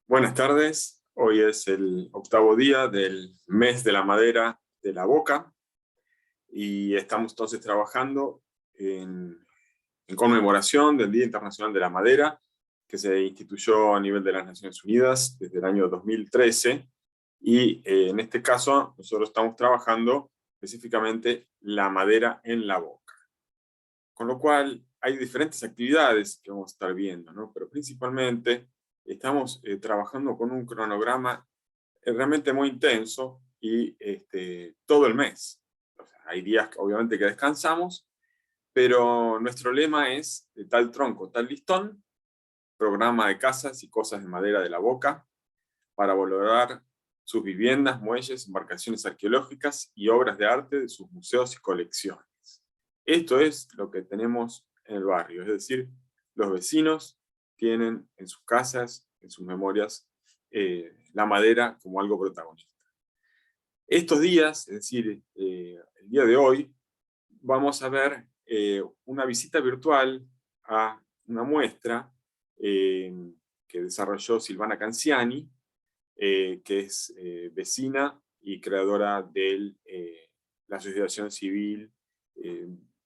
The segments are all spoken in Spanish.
Buenas tardes, hoy es el octavo día del mes de la madera de la Boca y estamos entonces trabajando en conmemoración del Día Internacional de la Madera, que se instituyó a nivel de las Naciones Unidas desde el año 2013, y en este caso nosotros estamos trabajando específicamente la madera en la Boca. Con lo cual hay diferentes actividades que vamos a estar viendo, ¿no? Pero principalmente estamos trabajando con un cronograma realmente muy intenso y todo el mes. O sea, hay días obviamente que descansamos, pero nuestro lema es de tal tronco, tal listón, programa de casas y cosas de madera de la Boca para valorar sus viviendas, muelles, embarcaciones arqueológicas y obras de arte de sus museos y colecciones. Esto es lo que tenemos en el barrio, es decir, los vecinos tienen en sus casas, en sus memorias, la madera como algo protagonista. Estos días, es decir, el día de hoy, vamos a ver una visita virtual a una muestra que desarrolló Silvana Canciani, que es vecina y creadora de la Asociación Civil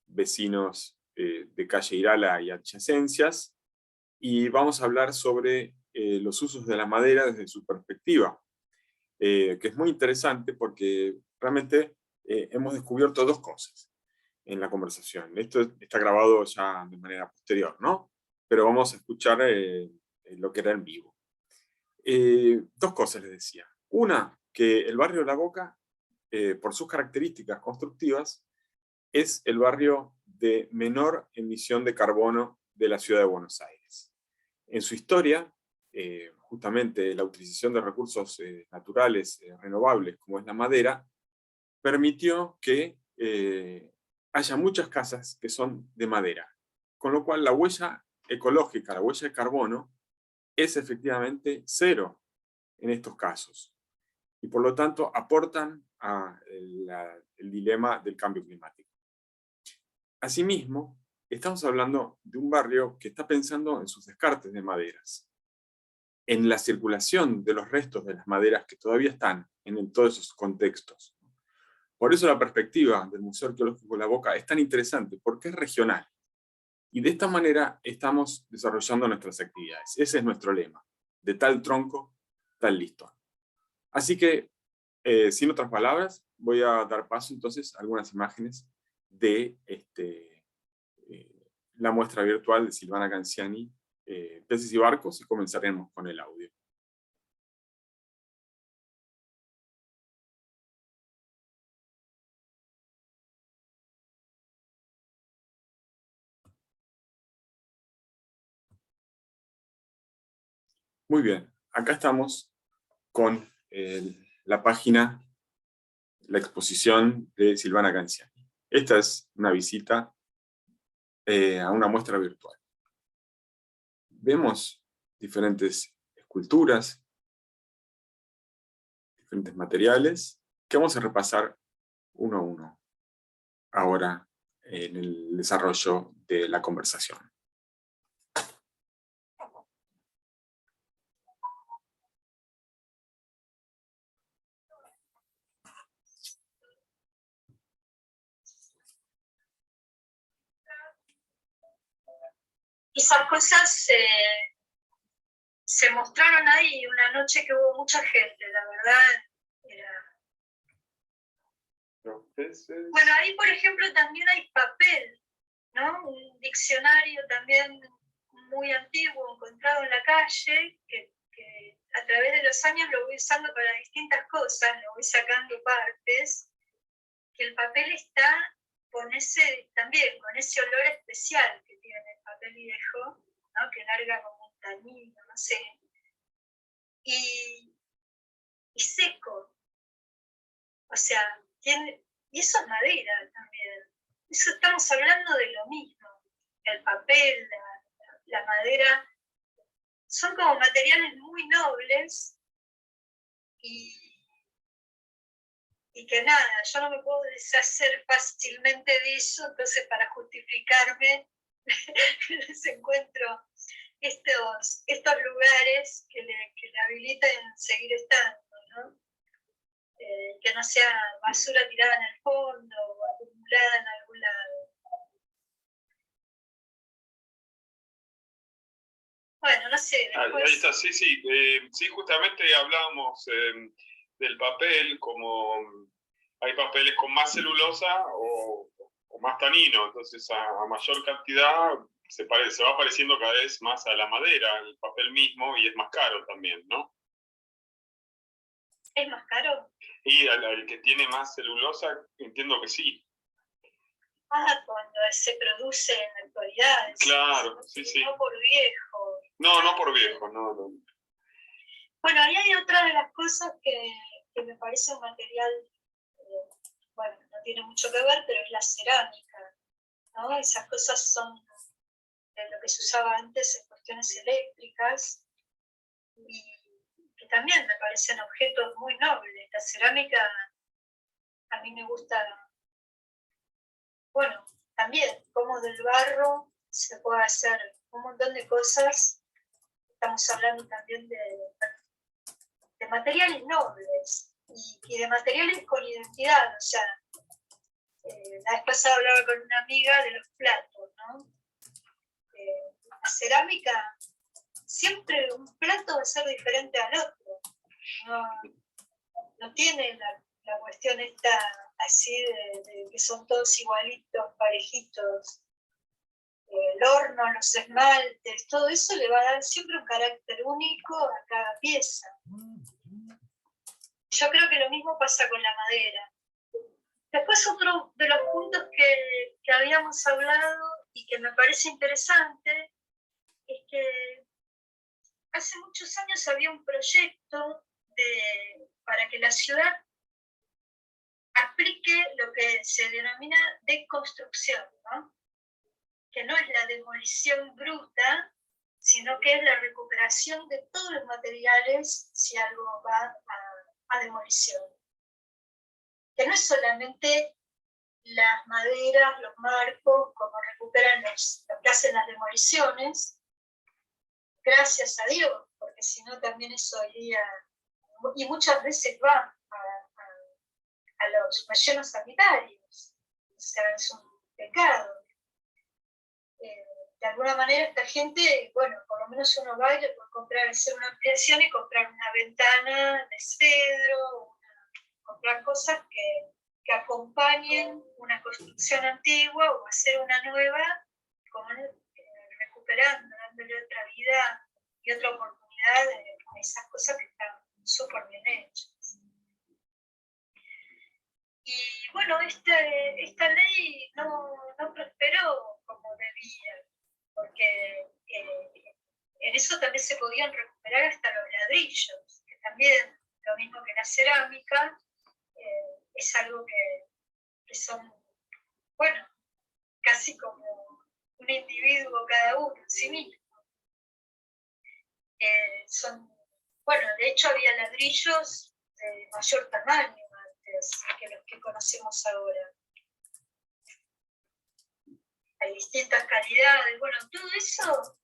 Vecinos de Calle Irala y adyacencias, y vamos a hablar sobre los usos de la madera desde su perspectiva, que es muy interesante porque realmente hemos descubierto dos cosas en la conversación. Esto está grabado ya de manera posterior, ¿no? Pero vamos a escuchar lo que era en vivo. Dos cosas les decía. Una, que el barrio La Boca, por sus características constructivas, es el barrio de menor emisión de carbono de la ciudad de Buenos Aires. En su historia, justamente la utilización de recursos naturales renovables, como es la madera, permitió que haya muchas casas que son de madera, con lo cual la huella ecológica, la huella de carbono, es efectivamente cero en estos casos, y por lo tanto aportan a el dilema del cambio climático. Asimismo, estamos hablando de un barrio que está pensando en sus descartes de maderas, en la circulación de los restos de las maderas que todavía están en todos esos contextos. Por eso la perspectiva del Museo Arqueológico La Boca es tan interesante, porque es regional. Y de esta manera estamos desarrollando nuestras actividades. Ese es nuestro lema: de tal tronco, tal listón. Así que, sin otras palabras, voy a dar paso entonces a algunas imágenes de la muestra virtual de Silvana Canciani, Peces y Barcos, y comenzaremos con el audio. Muy bien, acá estamos con la página, la exposición de Silvana Canciani. Esta es una visita a una muestra virtual. Vemos diferentes esculturas, diferentes materiales, que vamos a repasar uno a uno ahora en el desarrollo de la conversación. Esas cosas se mostraron ahí una noche que hubo mucha gente, la verdad. Bueno, ahí por ejemplo también hay papel, ¿no? Un diccionario también muy antiguo encontrado en la calle, que a través de los años lo voy usando para distintas cosas, lo voy sacando partes, que el papel está con ese olor especial que tiene el papel viejo, ¿no? Que larga como un tanino, no sé, y seco, o sea, y eso es madera también, eso estamos hablando de lo mismo, el papel, la madera, son como materiales muy nobles y que nada, yo no me puedo deshacer fácilmente de eso, entonces para justificarme les encuentro estos lugares que le habiliten seguir estando, ¿no? Que no sea basura tirada en el fondo o acumulada en algún lado. Bueno, no sé. Después... Ahí está, sí, sí. Sí, justamente hablábamos del papel, como hay papeles con más celulosa o más tanino, entonces a mayor cantidad se va pareciendo cada vez más a la madera, el papel mismo, y es más caro también, ¿no? ¿Es más caro? Y al que tiene más celulosa, entiendo que sí. Cuando se produce en la actualidad. Claro, sí, sí. No por viejo. No por viejo, no. Bueno, ahí hay otra de las cosas que me parece un material, bueno, no tiene mucho que ver, pero es la cerámica, ¿no? Esas cosas son de lo que se usaba antes en cuestiones eléctricas y que también me parecen objetos muy nobles. La cerámica a mí me gusta, bueno, también como del barro se puede hacer un montón de cosas. Estamos hablando también de materiales nobles y de materiales con identidad. O sea, la vez pasada hablaba con una amiga de los platos, ¿no? La cerámica, siempre un plato va a ser diferente al otro. No tiene la cuestión esta así de que son todos igualitos, parejitos. El horno, los esmaltes, todo eso le va a dar siempre un carácter único a cada pieza. Yo creo que lo mismo pasa con la madera. Después otro de los puntos que habíamos hablado y que me parece interesante es que hace muchos años había un proyecto para que la ciudad aplique lo que se denomina deconstrucción, ¿no? Que no es la demolición bruta, sino que es la recuperación de todos los materiales si algo va a demolición. Que no es solamente las maderas, los marcos, como recuperan lo que hacen las demoliciones, gracias a Dios, porque si no también eso iría, y muchas veces va a los rellenos sanitarios, o sea, es un pecado. De alguna manera esta gente, bueno, por lo menos uno va y le puede comprar, hacer una ampliación y comprar una ventana de cedro, comprar cosas que acompañen una construcción antigua o hacer una nueva, como recuperando, dándole otra vida y otra oportunidad a esas cosas que están súper bien hechas. Y bueno, esta ley no prosperó como debía, porque en eso también se podían recuperar hasta los ladrillos, que también, lo mismo que la cerámica, es algo que son, bueno, casi como un individuo cada uno en sí mismo. Bueno, de hecho había ladrillos de mayor tamaño antes que los que conocemos ahora. Hay distintas calidades, bueno, todo eso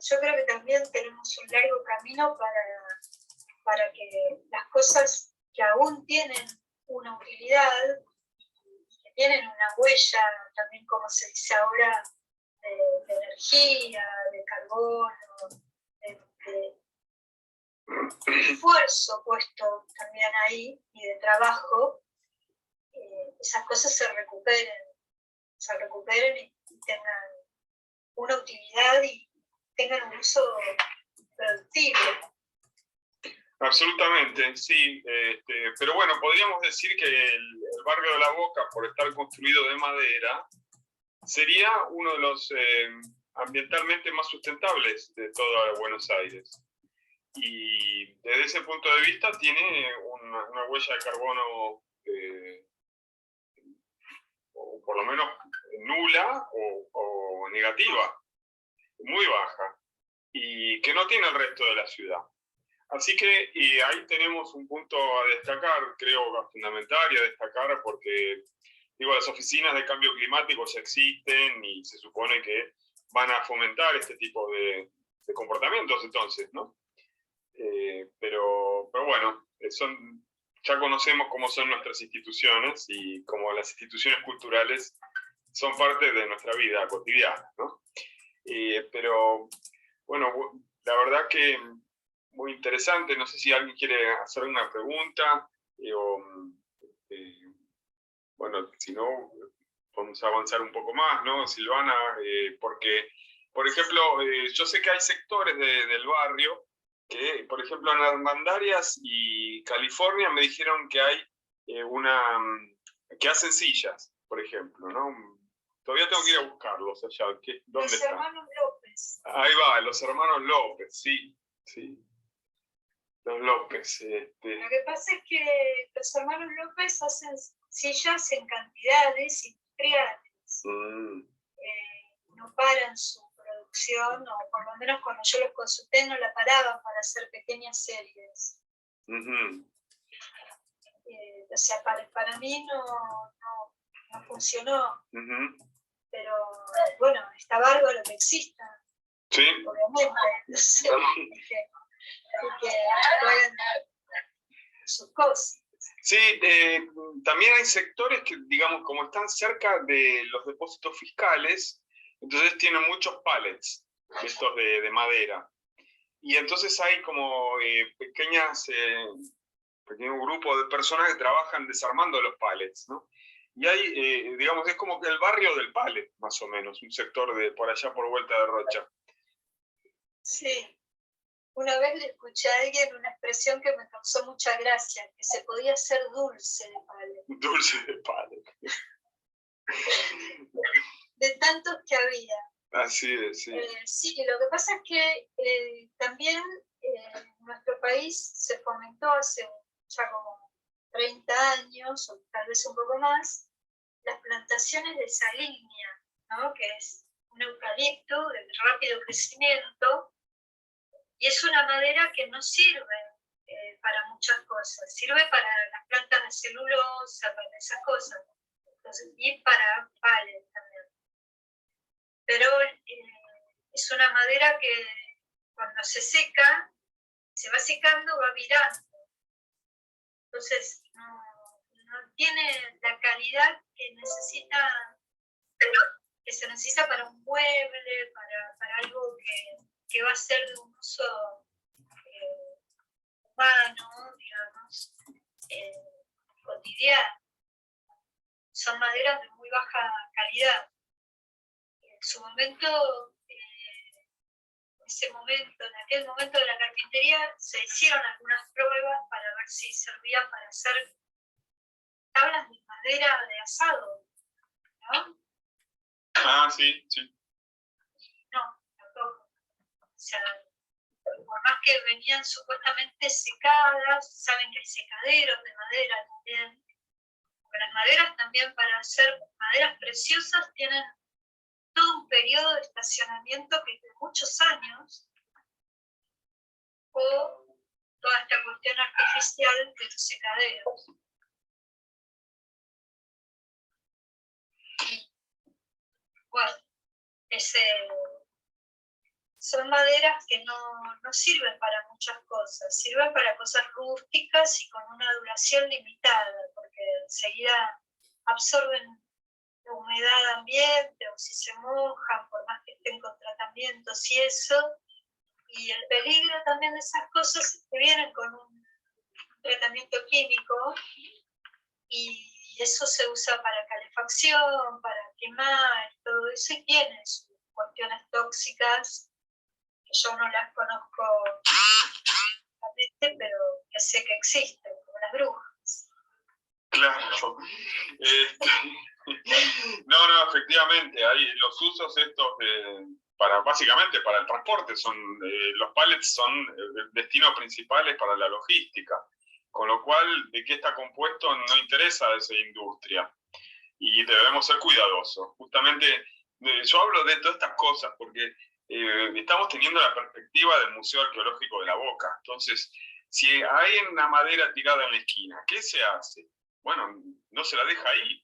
yo creo que también tenemos un largo camino para que las cosas que aún tienen una utilidad, que tienen una huella, también como se dice ahora, de energía, de carbono, de esfuerzo puesto también ahí y de trabajo, esas cosas se recuperen y tengan una utilidad y tengan un uso productivo. Absolutamente, sí. Pero bueno, podríamos decir que el barrio de La Boca, por estar construido de madera, sería uno de los ambientalmente más sustentables de toda Buenos Aires. Y desde ese punto de vista tiene una huella de carbono o por lo menos nula o negativa, muy baja, y que no tiene el resto de la ciudad. Así que ahí tenemos un punto a destacar, creo fundamental y a destacar, porque digo, las oficinas de cambio climático ya existen y se supone que van a fomentar este tipo de comportamientos entonces, ¿no? Pero bueno, ya conocemos cómo son nuestras instituciones y cómo las instituciones culturales son parte de nuestra vida cotidiana, ¿no? Pero bueno, la verdad que muy interesante. No sé si alguien quiere hacer una pregunta bueno, si no, podemos avanzar un poco más, ¿no, Silvana? Porque, por ejemplo, yo sé que hay sectores del barrio que, por ejemplo, en Armandarias y California me dijeron que hay que hacen sillas, por ejemplo, ¿no? Todavía tengo que ir a buscarlos allá. ¿Dónde los están? hermanos López. Ahí va, los hermanos López, sí, sí. Los López. Lo que pasa es que los hermanos López hacen sillas en cantidades industriales. No paran su producción, o por lo menos cuando yo los consulté no la paraban para hacer pequeñas series. O sea, para mí no funcionó. Pero bueno, está bárbaro que exista. Sí. Obviamente. No sé, que hagan sus cosas. Sí, también hay sectores que, digamos, como están cerca de los depósitos fiscales, entonces tienen muchos pallets, estos de madera. Y entonces hay como pequeños grupos de personas que trabajan desarmando los pallets, ¿no? Y hay, digamos, es como que el barrio del pallet, más o menos, un sector de por allá por Vuelta de Rocha. Sí. Una vez le escuché a alguien una expresión que me causó mucha gracia, que se podía hacer dulce de pallet. Dulce de pallet. De tantos que había. Así es, sí. Sí, lo que pasa es que también en nuestro país se fomentó hace ya como 30 años, o tal vez un poco más, las plantaciones de salignia, ¿no? Que es un eucalipto de rápido crecimiento, y es una madera que no sirve para muchas cosas. Sirve para las plantas de celulosa, para esas cosas. Entonces, y para pallet también. Pero es una madera que cuando se seca, se va secando, va virando. Entonces, no tiene la calidad que necesita, que se necesita para un mueble, para algo que va a ser de un uso humano, digamos, cotidiano. Son maderas de muy baja calidad. En su momento, en aquel momento de la carpintería, se hicieron algunas pruebas para ver si servían para hacer tablas de madera de asado, ¿no? Ah, sí, sí. No, tampoco. O sea, por más que venían supuestamente secadas, saben que hay secaderos de madera también. Pero las maderas también, para hacer maderas preciosas, tienen todo un periodo de estacionamiento que es de muchos años, o toda esta cuestión artificial de los secaderos. Bueno, son maderas que no sirven para muchas cosas, sirven para cosas rústicas y con una duración limitada, porque enseguida absorben la humedad ambiente, o si se mojan, por más que estén con tratamientos y eso. Y el peligro también de esas cosas es que vienen con un tratamiento químico, y eso se usa para calefacción, para quemar, todo eso, y tiene sus cuestiones tóxicas, que yo no las conozco exactamente, pero que sé que existen, como las brujas. Claro. No, efectivamente, hay los usos estos básicamente para el transporte, los pallets son destinos principales para la logística, con lo cual de qué está compuesto no interesa a esa industria y debemos ser cuidadosos. Justamente yo hablo de todas estas cosas porque estamos teniendo la perspectiva del Museo Arqueológico de la Boca. Entonces, si hay una madera tirada en la esquina, ¿qué se hace? Bueno, no se la deja ahí,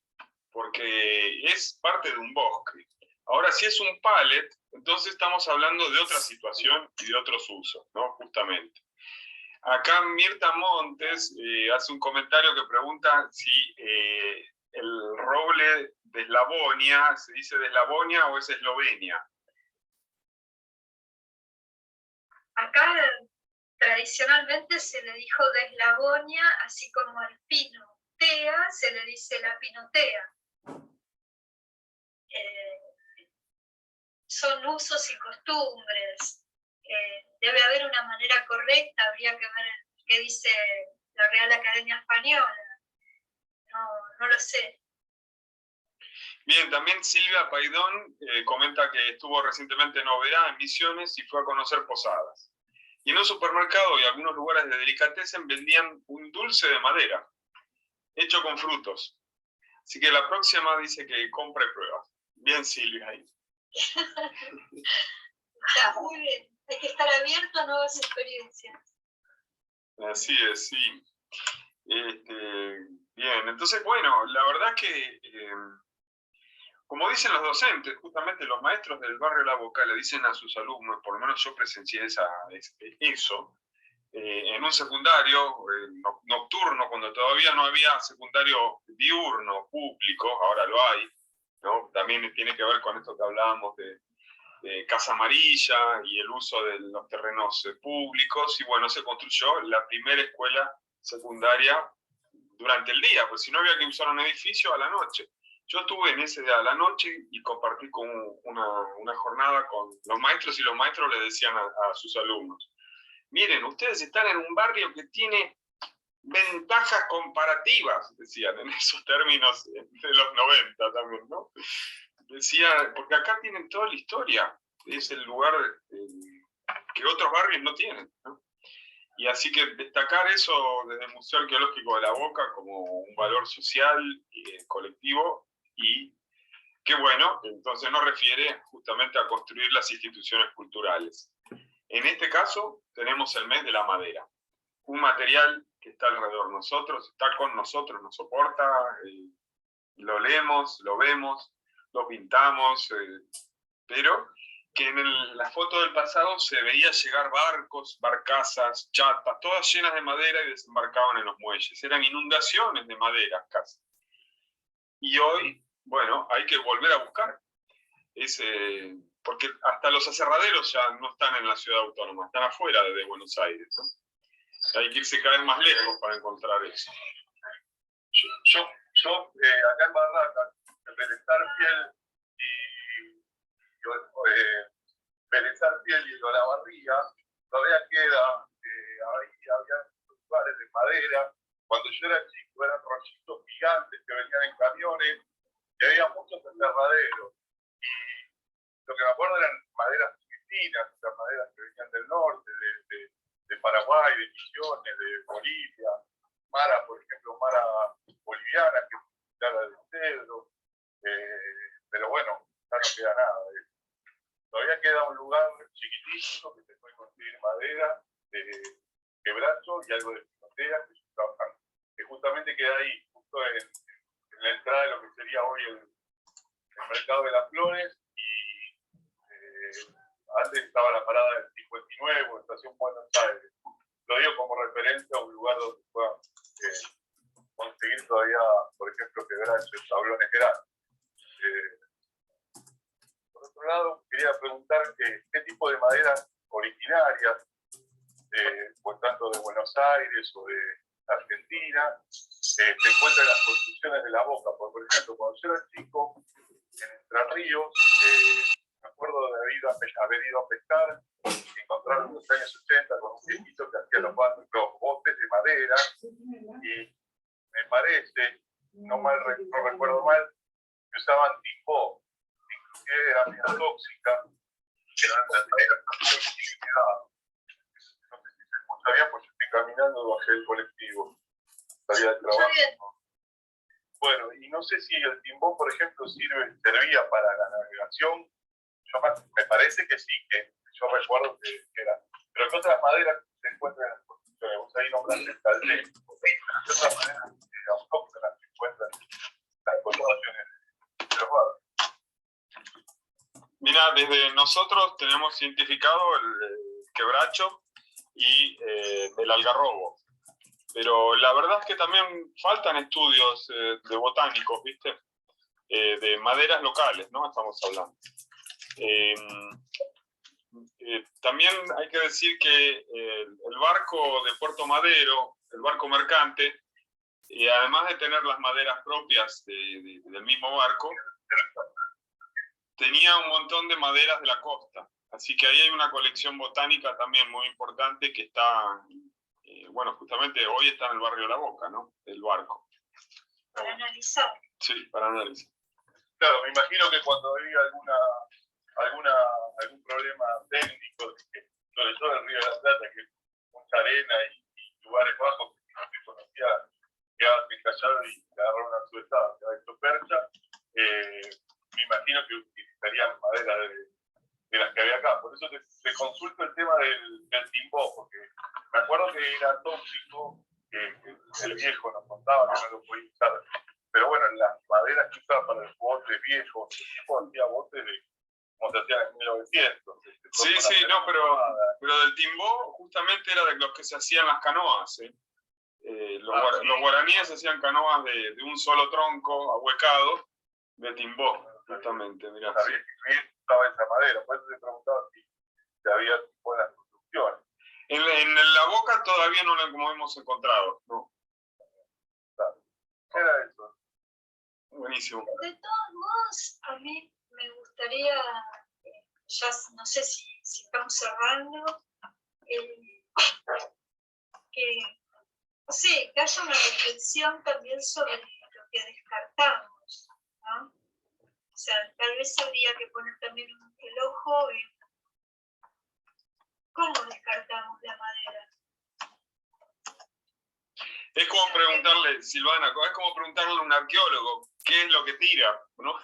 porque es parte de un bosque. Ahora, si es un pallet, Entonces estamos hablando de otra situación y de otros usos, ¿no? Justamente. Acá Mirta Montes hace un comentario que pregunta si el roble de Eslavonia, ¿se dice de Eslavonia o es Eslovenia? Acá tradicionalmente se le dijo de Eslavonia, así como al pino tea se le dice la pinotea. Son usos y costumbres. Debe haber una manera correcta, habría que ver qué dice la Real Academia Española. No lo sé. Bien, también Silvia Paidón comenta que estuvo recientemente en Oberá, en Misiones, y fue a conocer Posadas. Y en un supermercado y algunos lugares de delicatessen vendían un dulce de madera, hecho con frutos. Así que la próxima dice que compre pruebas. Bien, Silvia, ahí. Está muy bien. Hay que estar abierto a nuevas experiencias. Así es, sí. Bien, entonces, bueno, la verdad que, como dicen los docentes, justamente los maestros del barrio La Boca le dicen a sus alumnos, por lo menos yo presencié eso, en un secundario nocturno, cuando todavía no había secundario diurno público, ahora lo hay, ¿no? También tiene que ver con esto que hablábamos de Casa Amarilla y el uso de los terrenos públicos, y bueno, se construyó la primera escuela secundaria durante el día, pues si no había que usar un edificio a la noche. Yo estuve en ese día a la noche y compartí con una jornada con los maestros, y los maestros le decían a sus alumnos: miren, ustedes están en un barrio que tiene ventajas comparativas, decían en esos términos de los 90 también, ¿no? Decía, porque acá tienen toda la historia, es el lugar que otros barrios no tienen, ¿no? Y así que destacar eso desde el Museo Arqueológico de La Boca como un valor social y colectivo, y qué bueno, entonces nos refiere justamente a construir las instituciones culturales. En este caso tenemos el mes de la madera, un material que está alrededor de nosotros, está con nosotros, nos soporta, lo leemos, lo vemos, lo pintamos, pero que en la foto del pasado se veía llegar barcos, barcazas, chatas, todas llenas de madera, y desembarcaban en los muelles. Eran inundaciones de madera casi. Y hoy, bueno, hay que volver a buscar porque hasta los aserraderos ya no están en la ciudad autónoma, están afuera de Buenos Aires, ¿no? Hay que irse cada vez más lejos para encontrar eso. Yo acá en Barracas, en Belezar Fiel y Olavarría, todavía queda, había lugares de madera. Cuando yo era chico eran rollitos gigantes que venían en camiones, y había muchos aserraderos. Lo que me acuerdo eran maderas filipinas, las maderas que venían del norte, de Paraguay, de Misiones, de Bolivia, Mara, por ejemplo, Mara boliviana, que es la de cedro, pero bueno, ya no queda nada de eso. Todavía queda un lugar chiquitito que se puede construir madera, de quebracho y algo de pinotea, que ellos trabajan, que justamente queda ahí, justo en la entrada de lo que sería hoy el mercado de las flores, y antes estaba la parada del 59, o estación Buenos Aires. Lo digo como referencia a un lugar donde puedan conseguir todavía, por ejemplo, quebrachos, tablones grandes. Por otro lado, quería preguntar qué tipo de maderas originarias, pues tanto de Buenos Aires o de Argentina, se encuentran en las construcciones de La Boca. Por ejemplo, cuando yo era chico, en Entre Ríos, me acuerdo de haber ido a pescar y encontrar en los años 80 con un viejito que hacía los botes de madera, y me parece, no recuerdo mal, que usaban timbó, inclusive era media tóxica, que eran las maderas también que quedaban. No sé si se escucha bien, porque estoy caminando hacia el colectivo, salía del trabajo. Bueno, y no sé si el timbó, por ejemplo, servía para la navegación. Me parece que sí, que yo recuerdo que era. Pero ¿qué otras maderas se encuentran en las construcciones? Vos ahí nombraste el taldé. ¿Qué otras maderas autóctonas se encuentran en las construcciones de los barrios? Mirá, Desde nosotros tenemos identificado el quebracho y el algarrobo. Pero la verdad es que también faltan estudios de botánicos, ¿viste? De maderas locales, ¿no? Estamos hablando. También hay que decir que el barco de Puerto Madero, el barco mercante, y además de tener las maderas propias del mismo barco, tenía un montón de maderas de la costa. Así que ahí hay una colección botánica también muy importante que está, bueno, justamente hoy está en el barrio de La Boca, ¿no? El barco. Para analizar. Sí, para analizar. Claro, me imagino que cuando hay algún problema técnico, sobre todo en el Río de la Plata, que es mucha arena y lugares bajos que no se conocía, quedaban encallados y agarraron una sueltada, que ha hecho percha, me imagino que utilizarían madera de las que había acá. Por eso te consulto el tema del timbó, porque me acuerdo que era tóxico, que el viejo nos contaba que no lo podía usar. Pero bueno, las maderas que usaban para el bote viejo, el tipo hacía botes de como se hacían en 1900. Sí, no, pero del timbó justamente era de los que se hacían las canoas. Los guaraníes hacían canoas de un solo tronco ahuecado de timbó, justamente, mirá. Sabía que estaba esa madera, por eso te preguntaba si había buenas construcciones. En La Boca todavía no la hemos encontrado, no. ¿Qué era eso? Buenísimo. De todos modos, a mí me gustaría, ya no sé si estamos cerrando, que haya una reflexión también sobre lo que descartamos, ¿no? O sea, tal vez habría que poner también el ojo en cómo descartamos la madera. Es como preguntarle, Silvana, es como preguntarle a un arqueólogo, ¿qué es lo que tira? ¿No?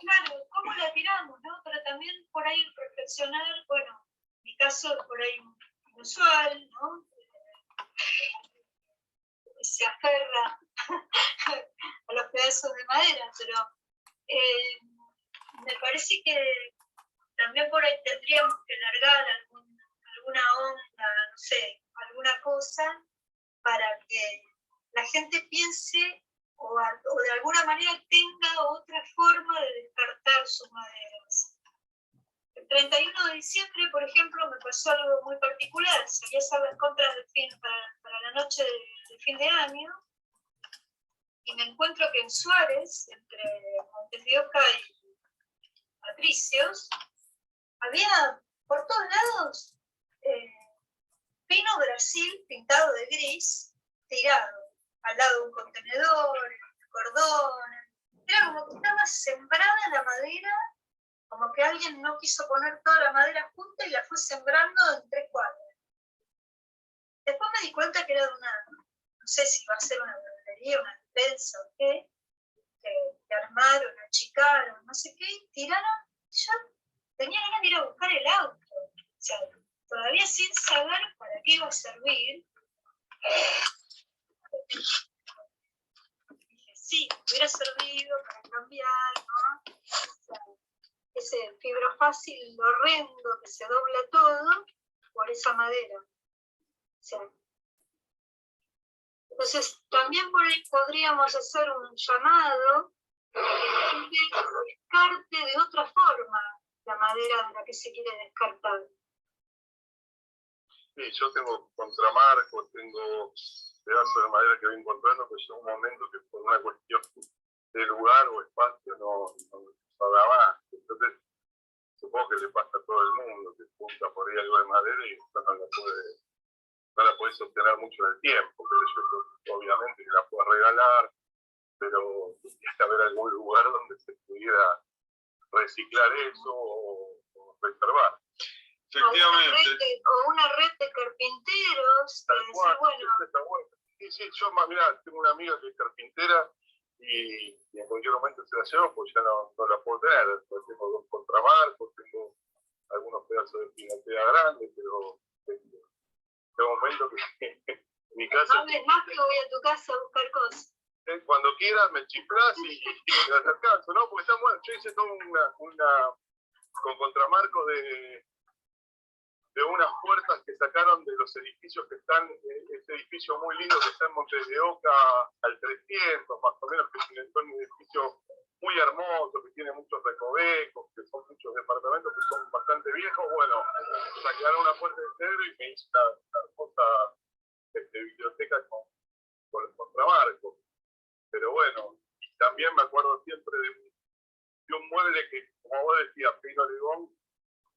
Claro, ¿cómo la tiramos? ¿No? Pero también por ahí reflexionar, bueno, en mi caso por ahí inusual, ¿no? Se aferra a los pedazos de madera, pero me parece que también por ahí tendríamos que largar alguna onda, no sé, alguna cosa para que la gente piense o de alguna manera tenga otra forma de descartar sus maderas. El 31 de diciembre, por ejemplo, me pasó algo muy particular. Salí a hacer las compras para la noche de fin de año y me encuentro que en Suárez, entre Montes de Oca y Patricios, había por todos lados pino Brasil pintado de gris, tirado al lado de un contenedor, cordón. Era como que estaba sembrada la madera, como que alguien no quiso poner toda la madera junta y la fue sembrando en 3 cuadras. Después me di cuenta que era de no sé si va a ser una verdulería, una despensa o qué, que armaron, achicaron, no sé qué, y tiraron. Yo tenía ganas de ir a buscar el auto. O sea, todavía sin saber para qué iba a servir. Dije, sí, hubiera servido para cambiar, ¿no? O sea, ese fibrofácil horrendo que se dobla todo por esa madera. O sea, entonces, también por ahí podríamos hacer un llamado a que la gente descarte de otra forma la madera de la que se quiere descartar. Sí, yo tengo contramarcos, tengo pedazos de madera que voy encontrando, pues llega un momento que por una cuestión de lugar o espacio no da más. Entonces, supongo que le pasa a todo el mundo, que junta por ahí algo de madera y no la puedes sostener mucho en el tiempo, pero yo obviamente que la puedo regalar, pero tendría que haber algún lugar donde se pudiera reciclar eso o preservar. Efectivamente. O una red de carpinteros. Tal cual, Bueno. Sí, yo más, mirá, tengo una amiga que es carpintera y en cualquier momento se la llevo, pues ya no la puedo tener. Pues tengo 2 contramarcos, tengo algunos pedazos de pinatea grandes, pero tengo un momento que en mi casa... No hables más que voy a tu casa a buscar cosas. Cuando quieras me chiflás y me las alcanzo, ¿no? Porque está bueno. Yo hice toda con contramarcos de unas puertas que sacaron de los edificios que están, ese edificio muy lindo que está en Montes de Oca al 300, más o menos, que es un edificio muy hermoso, que tiene muchos recovecos, que son muchos departamentos que son bastante viejos. Bueno, sacaron una puerta de cedro y me hizo una hermosa biblioteca con los contramarcos. Pero bueno, también me acuerdo siempre de un mueble que, como vos decías, Pino Legón,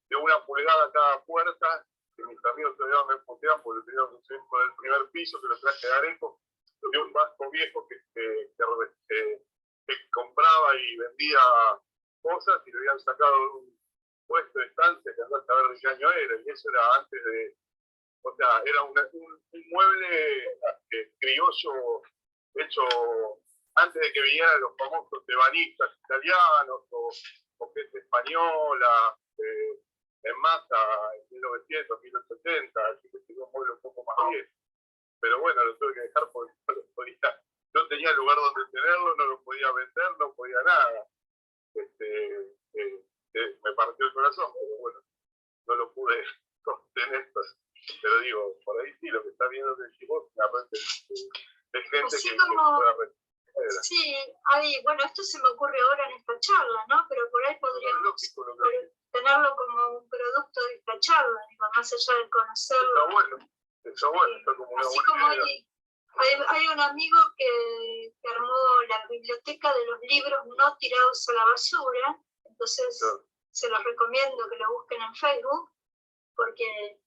de 1 pulgada cada puerta, que mis amigos todavía me putean porque tenía un centro del primer piso que lo traje de Areco, de un vasco viejo que compraba y vendía cosas y le habían sacado de un puesto de estancia que andó a saber de qué año era, y eso era antes de, o sea, era un mueble criollo hecho antes de que vinieran los famosos ebanistas italianos o gente española, en masa en 1900, 1870, así que tenía un mueble un poco más viejo. Pero bueno, lo tuve que dejar porque no tenía lugar donde tenerlo, no lo podía vender, no podía nada. Me partió el corazón, pero bueno, no lo pude sostener. Pero digo, por ahí sí, lo que está viendo que decimos, la red de gente así que como, pueda responder. sí, ahí, bueno, esto se me ocurre ahora en esta charla, ¿no? Pero por ahí podríamos tenerlo como un producto de esta charla, digo, más allá de conocerlo. Está bueno, está como una así buena como idea. hay un amigo que armó la biblioteca de los libros no tirados a la basura, entonces Claro. se los recomiendo que lo busquen en Facebook, porque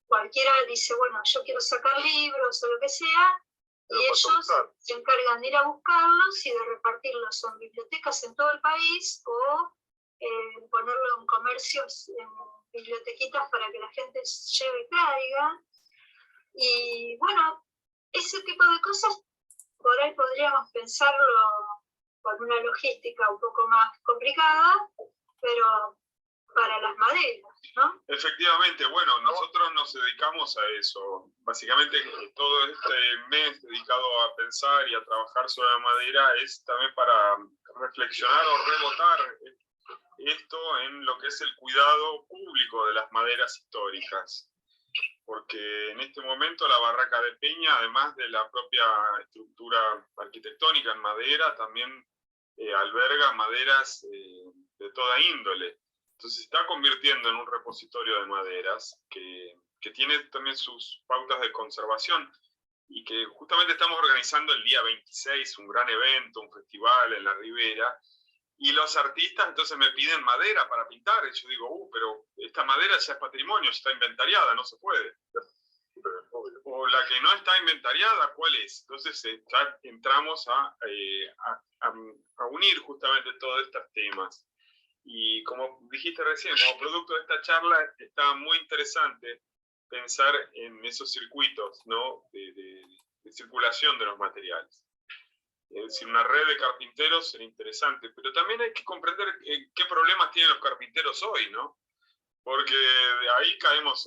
cualquiera dice, bueno, yo quiero sacar libros o lo que sea, y ellos se encargan de ir a buscarlos y de repartirlos en bibliotecas en todo el país o ponerlo en comercios, en bibliotequitas para que la gente lleve y traiga. Y bueno, ese tipo de cosas por ahí podríamos pensarlo con una logística un poco más complicada, pero para las maderas, ¿no? Efectivamente, bueno, nosotros nos dedicamos a eso. Básicamente todo este mes dedicado a pensar y a trabajar sobre la madera es también para reflexionar o rebotar esto en lo que es el cuidado público de las maderas históricas. Porque en este momento la Barraca de Peña, además de la propia estructura arquitectónica en madera, también alberga maderas de toda índole. Entonces se está convirtiendo en un repositorio de maderas que tiene también sus pautas de conservación y que justamente estamos organizando el día 26, un gran evento, un festival en la Ribera, y los artistas entonces me piden madera para pintar, y yo digo, pero esta madera ya es patrimonio, ya está inventariada, no se puede. O la que no está inventariada, ¿cuál es? Entonces ya entramos a unir justamente todos estos temas. Y como dijiste recién, como producto de esta charla, está muy interesante pensar en esos circuitos, ¿no? de circulación de los materiales. Es decir, una red de carpinteros sería interesante, pero también hay que comprender qué problemas tienen los carpinteros hoy, ¿no? Porque de ahí caemos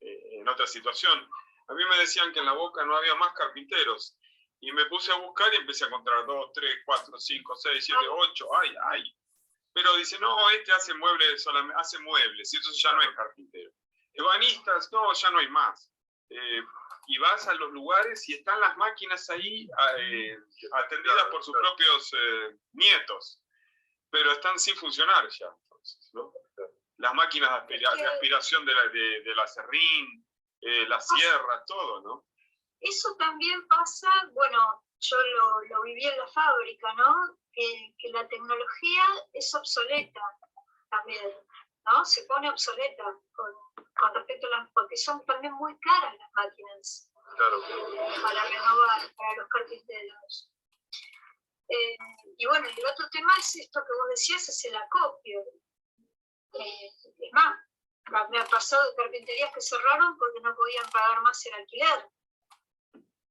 en otra situación. A mí me decían que en La Boca no había más carpinteros, y me puse a buscar y empecé a encontrar 2, 3, 4, 5, 6, 7, 8, ¡ay! Pero dice, no, este hace muebles, hace muebles, y eso ya no es carpintero. Ebanistas, no, ya no hay más. Y vas a los lugares y están las máquinas ahí atendidas por sus propios nietos, pero están sin funcionar ya. Entonces, ¿no? Las máquinas de aspiración de la serrín, la sierra, todo, ¿no? Eso también pasa, bueno, yo lo viví en la fábrica, ¿no? Que la tecnología es obsoleta también, ¿no? Se pone obsoleta con respecto a las, porque son también muy caras las máquinas. Claro. Para renovar, para los carpinteros. Y bueno, el otro tema es esto que vos decías, es el acopio. Es más, me ha pasado de carpinterías que cerraron porque no podían pagar más el alquiler.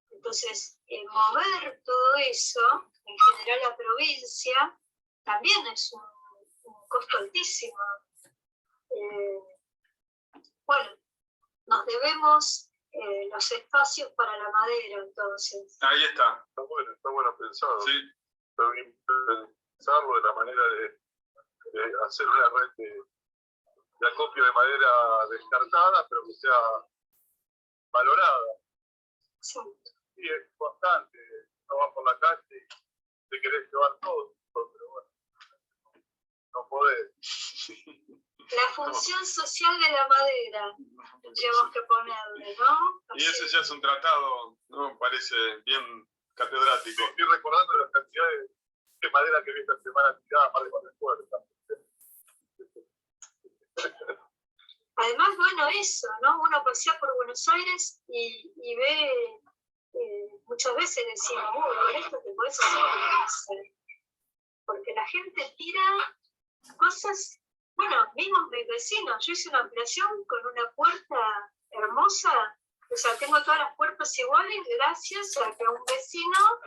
Entonces, mover todo eso, en general la provincia, también es un costo altísimo. Bueno, nos debemos los espacios para la madera, entonces. Ahí está. Está bueno pensado. Sí. Está bien pensarlo de la manera de hacer una red de acopio de madera descartada, pero que sea valorada. Sí. Y es importante, no vas por la calle y te querés llevar todo, pero bueno, no podés. La función social de la madera, tendríamos que ponerle, ¿no? Y ese ya es un tratado, ¿no? Parece bien catedrático. Estoy recordando las cantidades de madera que vi esta semana tirada más de 4 puertas. Además, bueno, eso, ¿no? Uno pasea por Buenos Aires y ve, muchas veces decimos, con esto te podés hacer lo que hacer. Porque la gente tira cosas, bueno, mismos mis vecinos. Yo hice una ampliación con una puerta hermosa, o sea, tengo todas las puertas iguales gracias a que un vecino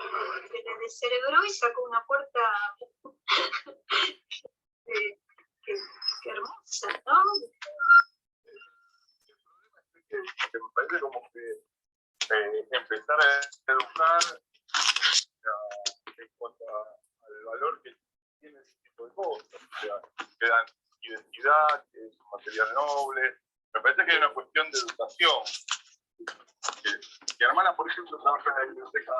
que le descerebró y sacó una puerta que hermosa, ¿no? Que me parece como que empezar a educar en cuanto al valor que tiene ese tipo de cosas, o sea, que dan identidad, que es un material noble. Me parece que hay una cuestión de educación. Mi hermana, por ejemplo, trabaja en la biblioteca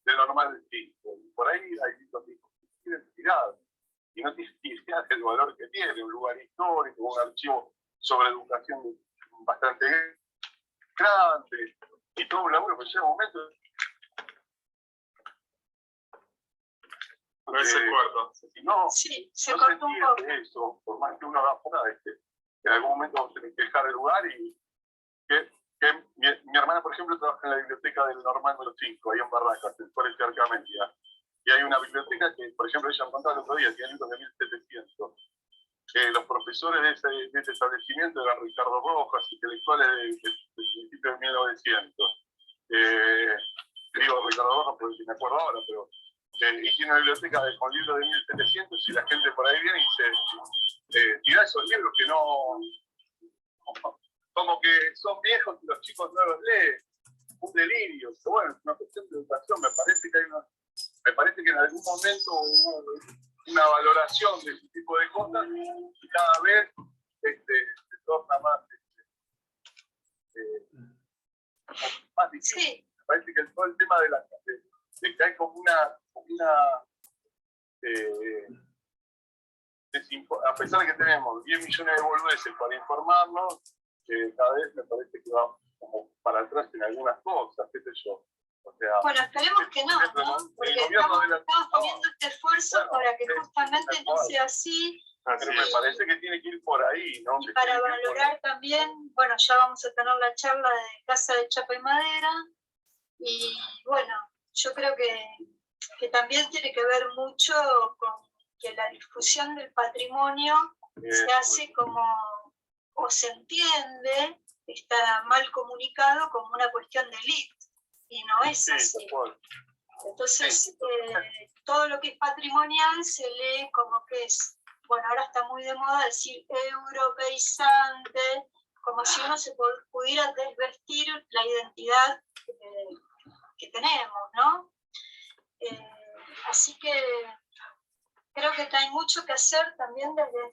del Normal del 5, y por ahí hay libros que tienen tirado, y no tienen idea del valor que tiene, un lugar histórico, un archivo sobre educación bastante grande, y todo un laburo que llega un momento. A veces corto. Si no, sí, se no cortó un poco. eso, por más que uno haga fuera, en algún momento vamos a tener que dejar el lugar y que mi hermana, por ejemplo, trabaja en la biblioteca del Normal número 5, ahí en Barracas, en el Colegio Arcamedia. Y hay una biblioteca que, por ejemplo, ella me contaba el otro día, tiene libros de 1700. Los profesores de ese establecimiento eran Ricardo Rojas, intelectuales del principio de 1900. Digo Ricardo Rojas porque me acuerdo ahora, pero y tiene una biblioteca con libros de 1700 y la gente por ahí viene y dice, tira esos libros que no, como que son viejos y los chicos no los leen. Un delirio. Pero bueno, es una cuestión de educación. Me parece que en algún momento hubo una valoración de ese tipo de cosas y cada vez se torna más difícil. Sí. Me parece que todo el tema de que hay como una a pesar de que tenemos 10 millones de boludeces para informarnos, cada vez me parece que va como para atrás en algunas cosas, qué sé yo. O sea, bueno, esperemos que no, ¿no? Porque estamos poniendo este esfuerzo para que justamente no sea así. Pero me parece que tiene que ir por ahí, ¿no? Y para valorar también, bueno, ya vamos a tener la charla de Casa de Chapa y Madera, y bueno, yo creo que también tiene que ver mucho con que la difusión del patrimonio se hace como, o se entiende, está mal comunicado como una cuestión de élite, y no es así. Entonces, todo lo que es patrimonial se lee como que es, bueno, ahora está muy de moda decir europeizante, como si uno se pudiera desvestir la identidad que tenemos, ¿no? Así que creo que hay mucho que hacer también desde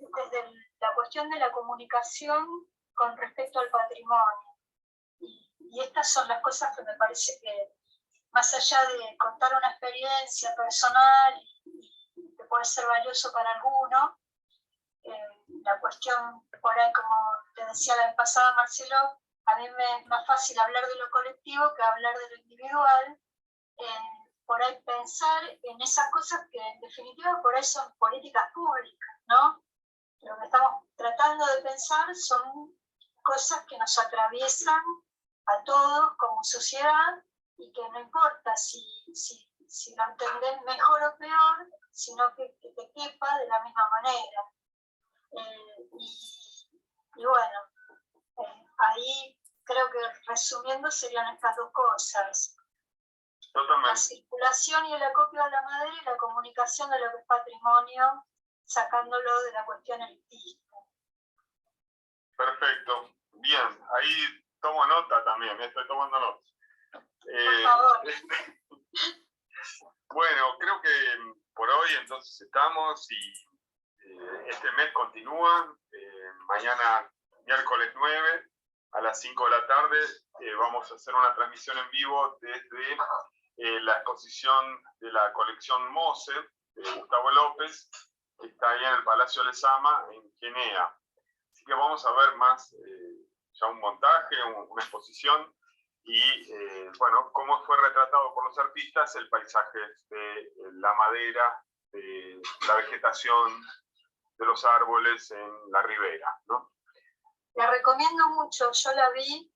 la cuestión de la comunicación con respecto al patrimonio. Y estas son las cosas que me parece que, más allá de contar una experiencia personal y que puede ser valioso para alguno, la cuestión, por ahí, como te decía la vez pasada, Marcelo, a mí me es más fácil hablar de lo colectivo que hablar de lo individual, por ahí pensar en esas cosas que en definitiva por ahí son políticas públicas, ¿no? Lo que estamos tratando de pensar son cosas que nos atraviesan a todos como sociedad y que no importa si lo entendés mejor o peor, sino que te quepa de la misma manera. Y bueno, ahí creo que resumiendo serían estas dos cosas. Totalmente. La circulación y el acopio de la madera y la comunicación de lo que es patrimonio, sacándolo de la cuestión elitista. Perfecto. Bien, ahí tomo nota también, estoy tomando nota. Por favor. Bueno, creo que por hoy entonces estamos y Este mes continúa, mañana miércoles 9 a las 5 de la tarde vamos a hacer una transmisión en vivo desde la exposición de la colección Mose de Gustavo López, que está ahí en el Palacio Lezama, en Guinea. Así que vamos a ver más, ya un montaje, una exposición, y bueno, cómo fue retratado por los artistas el paisaje de la madera, de la vegetación, de los árboles en la ribera, ¿no? La recomiendo mucho, yo la vi,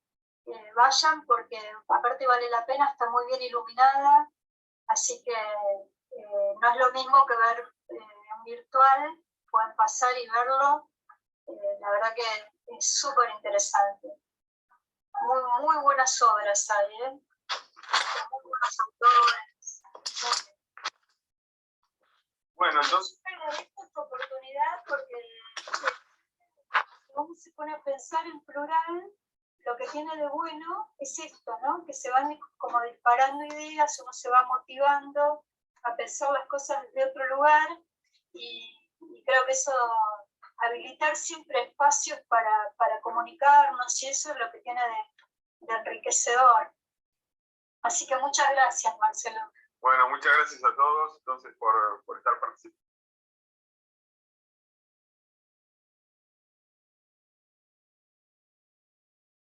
vayan porque aparte vale la pena, está muy bien iluminada, así que no es lo mismo que ver en virtual, pueden pasar y verlo, la verdad que es súper interesante. Muy buenas obras hay, muy buenos autores. Bueno, entonces... Agradezco esta oportunidad porque uno se pone a pensar en plural, lo que tiene de bueno es esto, ¿no? Que se van como disparando ideas, uno se va motivando a pensar las cosas de otro lugar y creo que eso, habilitar siempre espacios para comunicarnos y eso es lo que tiene de enriquecedor. Así que muchas gracias, Marcelo. Bueno, muchas gracias a todos entonces por estar